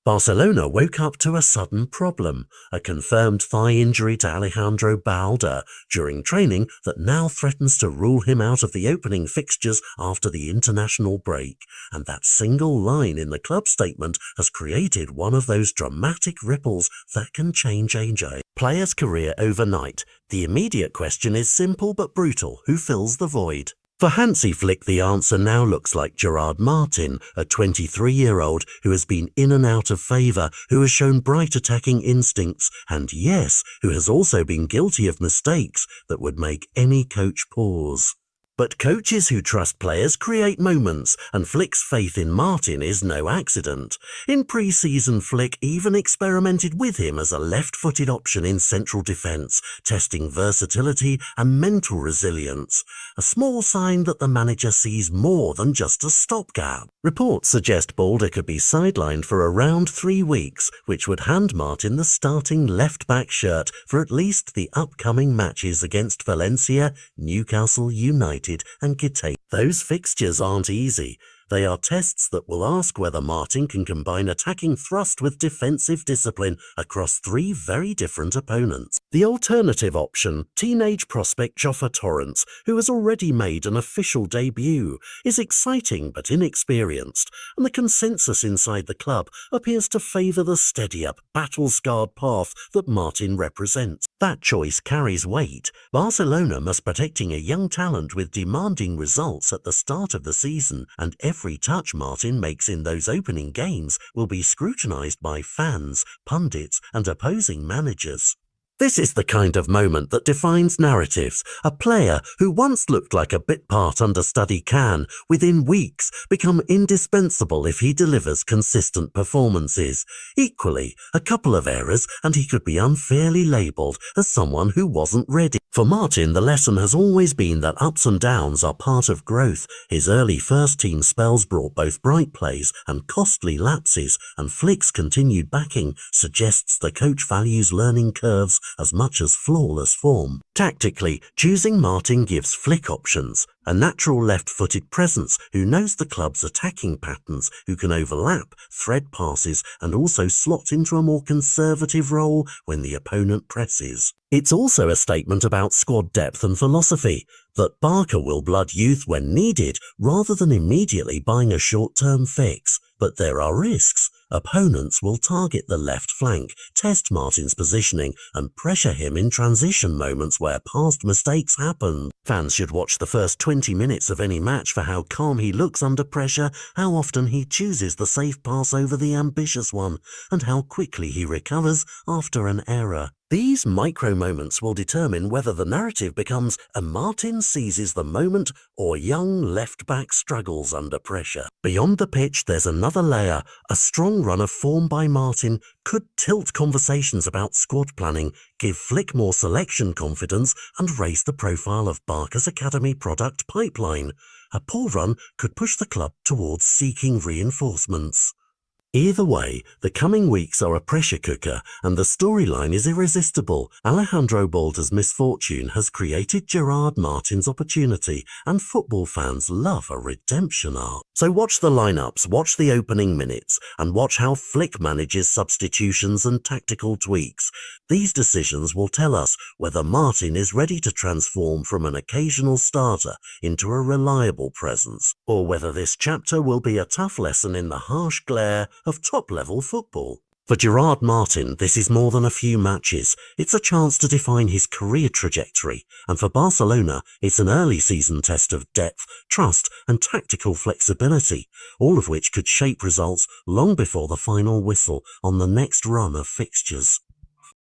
Barcelona woke up to a sudden problem, a confirmed thigh injury to Alejandro Balda during training that now threatens to rule him out of the opening fixtures after the international break. And that single line in the club statement has created one of those dramatic ripples that can change a player's career overnight. The immediate question is simple but brutal: who fills the void? For Hansi Flick, the answer now looks like Gerard Martin, a 23-year-old who has been in and out of favour, who has shown bright attacking instincts, and yes, who has also been guilty of mistakes that would make any coach pause. But coaches who trust players create moments, and Flick's faith in Martin is no accident. In pre-season, Flick even experimented with him as a left-footed option in central defence, testing versatility and mental resilience, a small sign that the manager sees more than just a stopgap. Reports suggest Balda could be sidelined for around 3 weeks, which would hand Martin the starting left-back shirt for at least the upcoming matches against Valencia, Newcastle United and Getafe. Those fixtures aren't easy. They are tests that will ask whether Martin can combine attacking thrust with defensive discipline across 3 very different opponents. The alternative option, teenage prospect Joffa Torrents, who has already made an official debut, is exciting but inexperienced, and the consensus inside the club appears to favour the steady-up, battle-scarred path that Martin represents. That choice carries weight. Barcelona must protecting a young talent with demanding results at the start of the season, and every touch Martin makes in those opening games will be scrutinised by fans, pundits and opposing managers. This is the kind of moment that defines narratives. A player who once looked like a bit part understudy can, within weeks, become indispensable if he delivers consistent performances. Equally, a couple of errors and he could be unfairly labelled as someone who wasn't ready. For Martin, the lesson has always been that ups and downs are part of growth. His early first-team spells brought both bright plays and costly lapses, and Flick's continued backing suggests the coach values learning curves as much as flawless form. Tactically, choosing Martin gives Flick options. A natural left-footed presence who knows the club's attacking patterns, who can overlap, thread passes and also slot into a more conservative role when the opponent presses. It's also a statement about squad depth and philosophy, that Barca will blood youth when needed rather than immediately buying a short-term fix. But there are risks. Opponents will target the left flank, test Martin's positioning and pressure him in transition moments where past mistakes happen. Fans should watch the first 20 minutes of any match for how calm he looks under pressure, how often he chooses the safe pass over the ambitious one, and how quickly he recovers after an error. These micro moments will determine whether the narrative becomes a Martin seizes the moment or young left-back struggles under pressure. Beyond the pitch, there's another layer. A strong run of form by Martin could tilt conversations about squad planning, give Flick more selection confidence and raise the profile of Barca's academy product pipeline. A poor run could push the club towards seeking reinforcements. Either way, the coming weeks are a pressure cooker and the storyline is irresistible. Alejandro Balda's misfortune has created Gerard Martin's opportunity, and football fans love a redemption arc. So watch the lineups, watch the opening minutes, and watch how Flick manages substitutions and tactical tweaks. These decisions will tell us whether Martin is ready to transform from an occasional starter into a reliable presence, or whether this chapter will be a tough lesson in the harsh glare of top-level football. For Gerard Martin, this is more than a few matches. It's a chance to define his career trajectory. And for Barcelona, it's an early season test of depth, trust and tactical flexibility, all of which could shape results long before the final whistle on the next run of fixtures.